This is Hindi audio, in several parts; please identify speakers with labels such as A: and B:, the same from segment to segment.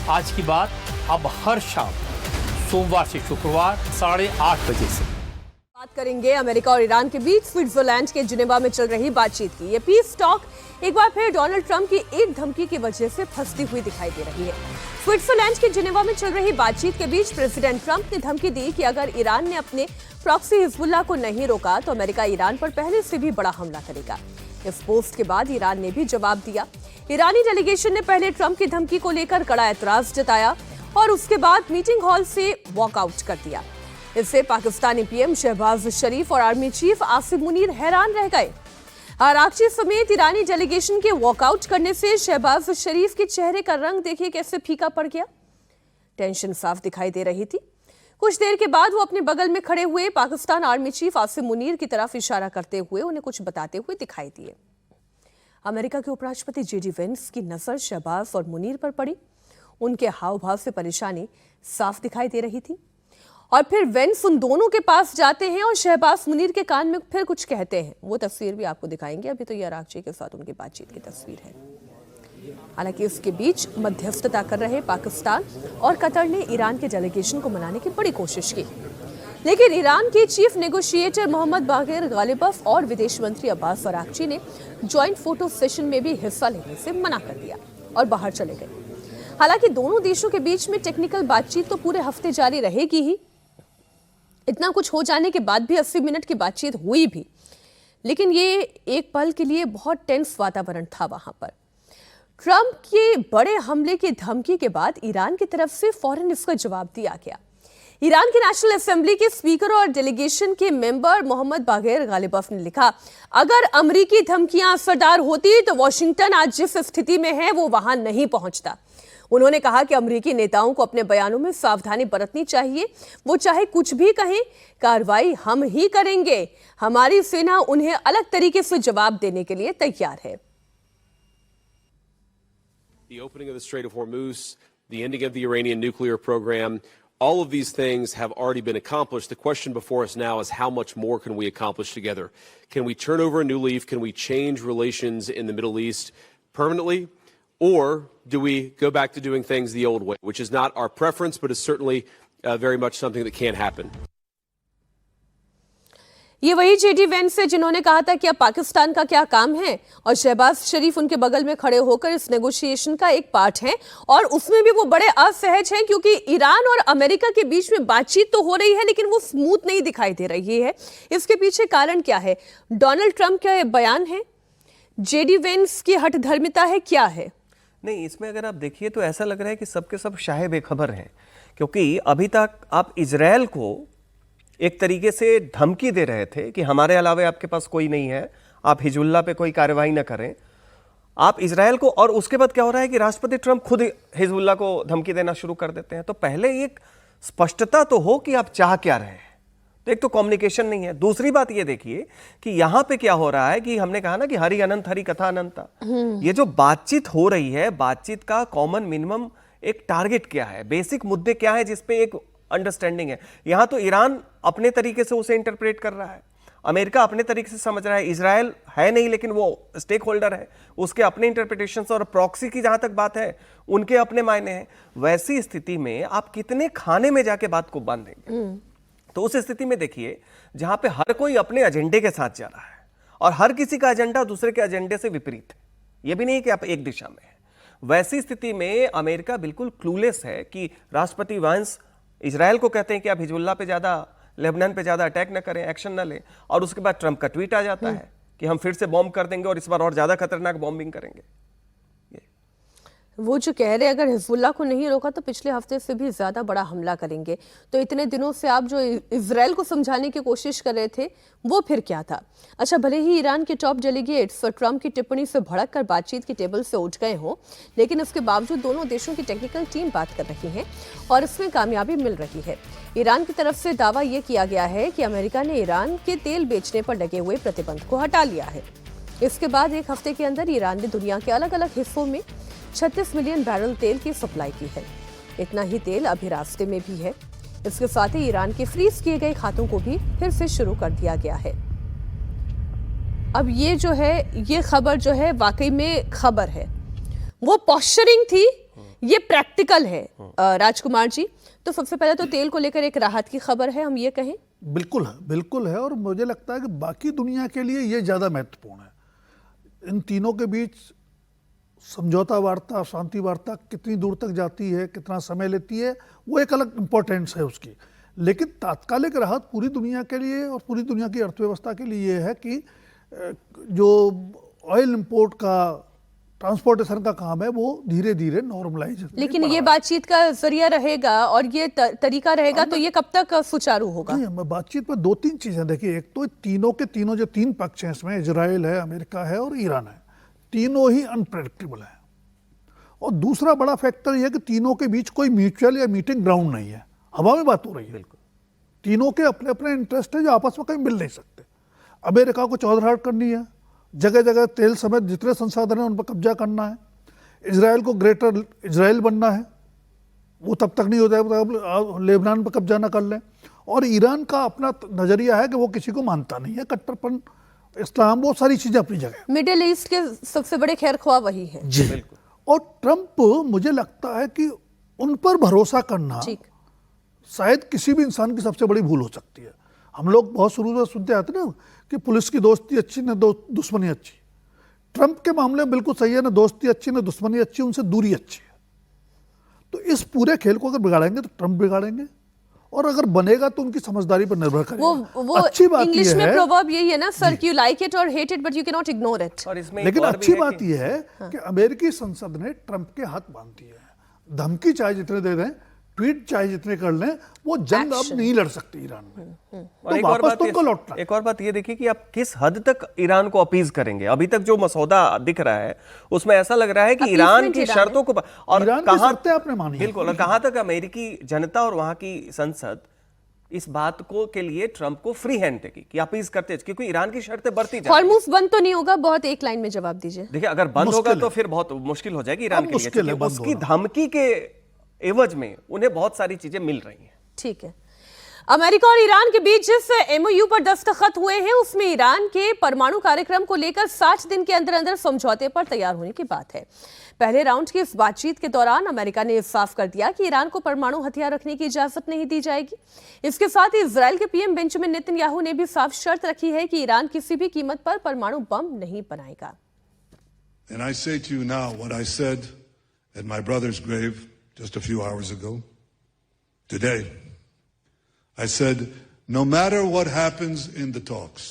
A: आज की बात अब हर शाम सोमवार से शुक्रवार 8:30 बजे से।
B: बात करेंगे अमेरिका और ईरान के बीच स्विट्जरलैंड के जिनेवा में चल रही बातचीत की। ये पीस टॉक एक बार फिर डोनाल्ड ट्रंप की एक धमकी की वजह से फंसती हुई दिखाई दे रही है। स्विट्जरलैंड के जिनेवा में चल रही बातचीत के बीच प्रेसिडेंट ट्रंप ने धमकी दी कि अगर ईरान ने अपने प्रॉक्सी हिजबुल्लाह को नहीं रोका तो अमेरिका ईरान पर पहले से भी बड़ा हमला करेगा। इस पोस्ट के बाद ईरान ने भी जवाब दिया। ईरानी डेलीगेशन ने पहले ट्रंप की धमकी को लेकर कड़ा एतराज जताया और उसके बाद मीटिंग हॉल से वॉकआउट कर दिया। इससे पाकिस्तानी पीएम शहबाज शरीफ और आर्मी चीफ आसिम मुनीर हैरान रह गए। आरागची समेत ईरानी डेलीगेशन के वॉकआउट करने से शहबाज शरीफ के चेहरे का रंग देखिए कैसे फीका पड़ गया। टेंशन साफ दिखाई दे रही थी। कुछ देर के बाद वो अपने बगल में खड़े हुए पाकिस्तान आर्मी चीफ आसिम मुनीर की तरफ इशारा करते हुए उन्हें कुछ बताते हुए दिखाई दिए। अमेरिका के उपराष्ट्रपति जेडी वेंस की नजर शहबाज और मुनीर पर पड़ी। उनके हाव भाव से परेशानी साफ दिखाई दे रही थी और फिर वेंस उन दोनों के पास जाते हैं और शहबाज मुनीर के कान में फिर कुछ कहते हैं। वो तस्वीर भी आपको दिखाएंगे। अभी तो ये आरागची के साथ उनकी बातचीत की तस्वीर है। हालांकि इसके बीच मध्यस्थता कर रहे पाकिस्तान और कतर ने ईरान के डेलीगेशन को मनाने की बड़ी कोशिश की, लेकिन ईरान के चीफ नेगोशिएटर मोहम्मद बागेर गालिबफ और विदेश मंत्री अब्बास आरागची ने ज्वाइंट फोटो सेशन में भी हिस्सा लेने से मना कर दिया और बाहर चले गए। हालांकि दोनों देशों के बीच में टेक्निकल बातचीत तो पूरे हफ्ते जारी रहेगी ही। इतना कुछ हो जाने के बाद भी 80 मिनट की बातचीत हुई भी, लेकिन ये एक पल के लिए बहुत टेंस वातावरण था वहां पर। ट्रंप के बड़े हमले की धमकी के बाद ईरान की तरफ से फौरन इसका जवाब दिया गया। ईरान की नेशनल असेंबली के स्पीकर और डेलीगेशन के मेंबर मोहम्मद बागेर गालिबफ ने लिखा, अगर अमेरिकी धमकियां असरदार होती तो वॉशिंगटन आज जिस स्थिति में है वो वहां नहीं पहुंचता। उन्होंने कहा कि अमेरिकी नेताओं को अपने बयानों में सावधानी बरतनी चाहिए। वो चाहे कुछ भी कहें, कार्रवाई हम ही करेंगे। हमारी सेना उन्हें अलग तरीके से जवाब देने के लिए तैयार है।
C: The opening of the Strait of Hormuz, the ending of the Iranian nuclear program, all of these things have already been accomplished. The question before us now is how much more can we accomplish together? Can we turn over a new leaf? Can we change relations in the Middle East permanently? Or do we go back to doing things the old way, which is not our preference, but is certainly very much something that can happen.
B: ये वही जेडी वेंस है जिन्होंने कहा था कि अब पाकिस्तान का क्या काम है, और शहबाज शरीफ उनके बगल में खड़े होकर इस नेगोशिएशन का एक पार्ट हैं और उसमें भी वो बड़े असहज हैं क्योंकि ईरान और अमेरिका के बीच में बातचीत तो हो रही है लेकिन वो स्मूथ नहीं दिखाई दे रही है। इसके पीछे कारण क्या है? डोनाल्ड ट्रंप का बयान है, जेडी वेंस की हठधर्मिता है, क्या है?
D: नहीं, इसमें अगर आप देखिए तो ऐसा लग रहा है कि सबके सब शाहे बेखबर हैं, क्योंकि अभी तक आप इजराइल को एक तरीके से धमकी दे रहे थे कि हमारे अलावा आपके पास कोई नहीं है, आप हिजबुल्लाह पे कोई कार्रवाई ना करें। आप इजराइल को, और उसके बाद क्या हो रहा है कि राष्ट्रपति ट्रंप खुद हिजबुल्लाह को धमकी देना शुरू कर देते हैं। तो पहले एक स्पष्टता तो हो कि आप चाह क्या रहे हैं। तो एक तो कम्युनिकेशन नहीं है। दूसरी बात ये देखिए कि यहां पे क्या हो रहा है कि हमने कहा ना कि हरि अनंत हरि कथा अनंता। ये जो बातचीत हो रही है, बातचीत का कॉमन मिनिमम एक टारगेट क्या है, बेसिक मुद्दे क्या है जिसपे एक अंडरस्टैंडिंग है। यहां तो ईरान अपने तरीके से उसे इंटरप्रेट कर रहा है, अमेरिका अपने तरीके से समझ रहा है, इजराइल है नहीं लेकिन वो स्टेक होल्डर है, उसके अपने इंटरप्रिटेशंस, और प्रॉक्सी की जहां तक बात है उनके अपने मायने हैं। वैसी स्थिति में आप कितने खाने में जाके बात को बांधेंगे? तो उस स्थिति में देखिए जहां पे हर कोई अपने एजेंडे के साथ जा रहा है और हर किसी का एजेंडा दूसरे के एजेंडे से विपरीत है, यह भी नहीं कि आप एक दिशा में है। वैसी स्थिति में अमेरिका बिल्कुल क्लूलेस है कि राष्ट्रपति वांस इजराइल को कहते हैं कि आप हिजबुल्लाह पे ज्यादा, लेबनान पे ज्यादा अटैक ना करें, एक्शन ना लें, और उसके बाद ट्रंप का ट्वीट आ जाता है कि हम फिर से बॉम्ब कर देंगे और इस बार और ज्यादा खतरनाक बॉम्बिंग करेंगे।
B: वो जो कह रहे हैं अगर हिजबुल्लाह को नहीं रोका तो पिछले हफ्ते से भी ज्यादा बड़ा हमला करेंगे। तो इतने दिनों से आप जो इजराइल को समझाने की कोशिश कर रहे थे वो फिर क्या था? अच्छा, भले ही ईरान के टॉप डेलीगेट्स और ट्रंप की टिप्पणी से भड़क कर बातचीत की टेबल से उठ गए हों, लेकिन इसके बावजूद दोनों देशों की टेक्निकल टीम बात कर रही है और इसमें कामयाबी मिल रही है। ईरान की तरफ से दावा यह किया गया है कि अमेरिका ने ईरान के तेल बेचने पर लगे हुए प्रतिबंध को हटा लिया है। इसके बाद एक हफ्ते के अंदर ईरान ने दुनिया के अलग अलग हिस्सों में 36 मिलियन बैरल तेल की सप्लाई की है। इतना ही तेल अभी रास्ते में भी है। इसके साथ ही ईरान के फ्रीज किए गए खातों को भी फिर से शुरू कर दिया गया है। अब ये जो है, ये खबर जो है वाकई में खबर है। वो पॉस्चरिंग थी ये प्रैक्टिकल है राजकुमार जी। तो सबसे पहले तो तेल को लेकर एक राहत की खबर है, हम ये कहें।
E: बिल्कुल है और मुझे लगता है कि बाकी दुनिया के लिए ये ज़्यादा महत्वपूर्ण है। इन तीनों के बीच समझौता वार्ता, शांति वार्ता कितनी दूर तक जाती है, कितना समय लेती है, वो एक अलग इम्पोर्टेंस है उसकी। लेकिन तात्कालिक राहत पूरी दुनिया के लिए और पूरी दुनिया की अर्थव्यवस्था के लिए ये है कि जो ऑयल इंपोर्ट का, ट्रांसपोर्टेशन का काम है, वो धीरे धीरे नॉर्मलाइज।
B: लेकिन ये बातचीत का जरिया रहेगा और ये तरीका रहेगा, तो ये कब तक सुचारू होगा?
E: बातचीत में 2-3 चीजें देखिए। एक तो तीनों के तीनों जो 3 पक्ष हैं इसमें, इजराइल है, अमेरिका है और ईरान है, तीनों ही अनप्रेडिक्टेबल है। और दूसरा बड़ा फैक्टर यह है कि तीनों के बीच कोई म्यूचुअल या मीटिंग ग्राउंड नहीं है, हवा में बात हो रही है। बिल्कुल, तीनों के अपने अपने इंटरेस्ट है जो आपस में कहीं मिल नहीं सकते। अमेरिका को चौधराहट करनी है, जगह जगह तेल समेत जितने संसाधन हैं उन पर कब्जा करना है। इजराइल को ग्रेटर इजराइल बनना है, वो तब तक नहीं हो जाएगा लेबनान पर कब्जा ना कर लें। और ईरान का अपना नजरिया है कि वो किसी को मानता नहीं है, कट्टरपन, इस्लाम, वो सारी चीजें अपनी जगह।
B: मिडिल ईस्ट के सबसे बड़े खैरख्वाह वही है
E: जी। और ट्रंप, मुझे लगता है कि उन पर भरोसा करना शायद किसी भी इंसान की सबसे बड़ी भूल हो सकती है। हम लोग बहुत शुरू में सुनते आते ना कि पुलिस की दोस्ती अच्छी न दुश्मनी अच्छी। ट्रंप के मामले में बिल्कुल सही है, ना दोस्ती अच्छी न दुश्मनी अच्छी, उनसे दूरी अच्छी है। तो इस पूरे खेल को अगर बिगाड़ेंगे तो ट्रंप बिगाड़ेंगे, और अगर बनेगा तो उनकी समझदारी पर निर्भर करेगा।
B: वो
E: अच्छी बात
B: इंग्लिश में
E: है,
B: प्रोवर्ब यही है ना, सर, यू लाइक इट और hate it but you can not ignore it.
E: लेकिन अच्छी बात यह है कि अमेरिकी संसद ने ट्रंप के हाथ बांध दिए हैं। धमकी चाहे जितने दे दें, ट्वीट चाहे जितने कर लें, वो जंग अब नहीं लड़ सकती ईरान में।
D: और एक और बात ये देखिए कि आप किस हद तक ईरान को अपीज करेंगे। अभी तक जो मसौदा दिख रहा है उसमें ऐसा लग रहा है कि ईरान की शर्तों को, और बिल्कुल, कहां तक अमेरिकी जनता और वहां की संसद इस बात को के लिए ट्रंप को फ्री हैंड देगी कि अपीज करते, क्योंकि ईरान की शर्तें बढ़ती जाती हैं।
B: हॉर्मुज़ बंद तो नहीं होगा? बहुत एक लाइन में जवाब दीजिए।
D: देखिए, अगर बंद होगा तो फिर बहुत मुश्किल हो जाएगी ईरान के लिए। उसकी धमकी के एवज में उन्हें बहुत सारी चीजें मिल रही हैं।
B: ठीक है। अमेरिका और ईरान के बीच जिस एमओयू पर दस्तखत हुए हैं उसमें ईरान के परमाणु कार्यक्रम को लेकर 60 दिन के अंदर अंदर समझौते पर तैयार होने की बात है। पहले राउंड की इस बातचीत के दौरान अमेरिका ने साफ कर दिया कि ईरान को परमाणु हथियार रखने की इजाजत नहीं दी जाएगी। इसके साथ ही इजराइल के पीएम बेंजामिन नेतन्याहू ने भी साफ शर्त रखी है कि ईरान किसी भी कीमत पर परमाणु बम नहीं बनाएगा।
F: And I say to you now what I said at my brother's grave just a few hours ago. Today, I said, no matter what happens in the talks,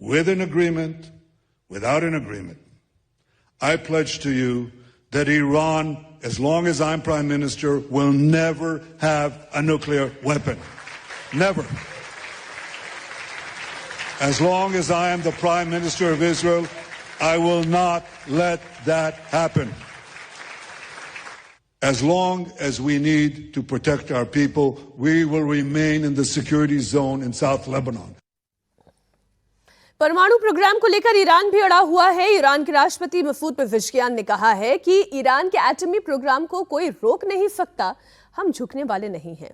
F: with an agreement, without an agreement, I pledge to you that Iran, as long as I'm Prime Minister, will never have a nuclear weapon. Never. As long as I am the Prime Minister of Israel, I will not let that happen. As long as we need to protect our people, we will remain in the security zone in South Lebanon.
B: परमाणु प्रोग्राम को लेकर ईरान भी अड़ा हुआ है। ईरान के राष्ट्रपति मसूद पेज़ेश्कियान ने कहा है कि ईरान के एटमी प्रोग्राम को कोई रोक नहीं सकता, हम झुकने वाले नहीं हैं।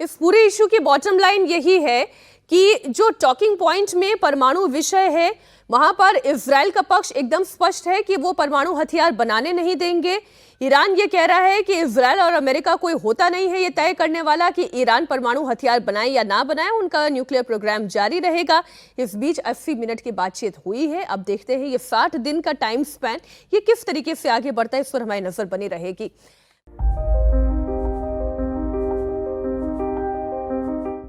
B: इस पूरे इशू की बॉटम लाइन यही है कि जो टॉकिंग पॉइंट में परमाणु विषय है वहां पर इजराइल का पक्ष एकदम स्पष्ट है कि वो परमाणु हथियार बनाने नहीं देंगे। ईरान ये कह रहा है कि इजराइल और अमेरिका कोई होता नहीं है ये तय करने वाला कि ईरान परमाणु हथियार बनाए या ना बनाए, उनका न्यूक्लियर प्रोग्राम जारी रहेगा। इस बीच 80 मिनट की बातचीत हुई है। अब देखते हैं ये 60 दिन का टाइम स्पैन ये किस तरीके से आगे बढ़ता है, इस पर हमारी नजर बनी रहेगी।